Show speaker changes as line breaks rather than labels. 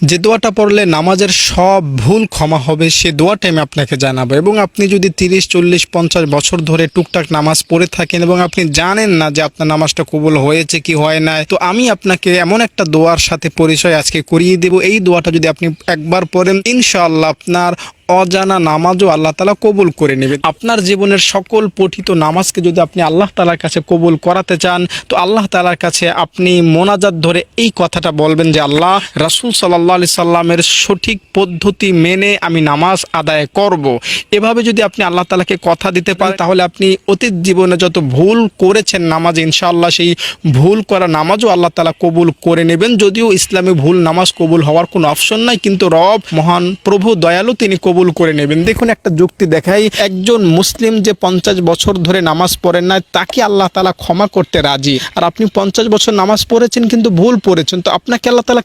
যে দোয়াটা পড়লে নামাজের সব ভুল ক্ষমা হবে সে দোয়াটা আমি আপনাকে জানাবো। এবং আপনি যদি 30, 40, 50 বছর ধরে টুকটাক নামাজ পড়ে থাকেন এবং আপনি জানেন না যে আপনার নামাজটা কবুল হয়েছে কি হয় নাই, তো আমি আপনাকে এমন একটা দোয়ার সাথে পরিচয় আজকে করিয়ে দেব। এই দোয়াটা যদি আপনি একবার পড়েন, ইনশাআল্লাহ আপনার অজানা নামাজও আল্লাহ তাআলা কবুল করে নেবেন। আপনার জীবনের সকল পঠিত নামাজকে যদি আপনি আল্লাহ তাআলার কাছে কবুল করাতে চান, তো আল্লাহ তাআলার কাছে আপনি মোনাজাত ধরে এই কথাটা বলবেন যে আল্লাহ, রাসূল সাল্লাল্লাহু আলাইহি সাল্লামের সঠিক পদ্ধতি মেনে আমি নামাজ আদায় করব। এভাবে যদি আপনি আল্লাহ তাআলাকে কথা দিতে পারেন, তাহলে আপনি অতীত জীবনে যত ভুল করেছেন নামাজে, ইনশাআল্লাহ সেই ভুল করা নামাজও আল্লাহ তাআলা কবুল করে নেবেন। যদিও ইসলামে ভুল নামাজ কবুল হওয়ার কোনো অপশন নাই, কিন্তু রব মহান প্রভু দয়ালু, তিনি কবুল করে নেবেন। দেখুন একটা যুক্তি দেখাই, একজন মুসলিম যে 50 বছর ধরে নামাজ পড়েন না, তাকে আল্লাহ তাআলা ক্ষমা করতে রাজি। আর আপনি 50 বছর নামাজ পড়েছেন কিন্তু ভুল পড়েছেন, তো আপনাকে আল্লাহ তাআলা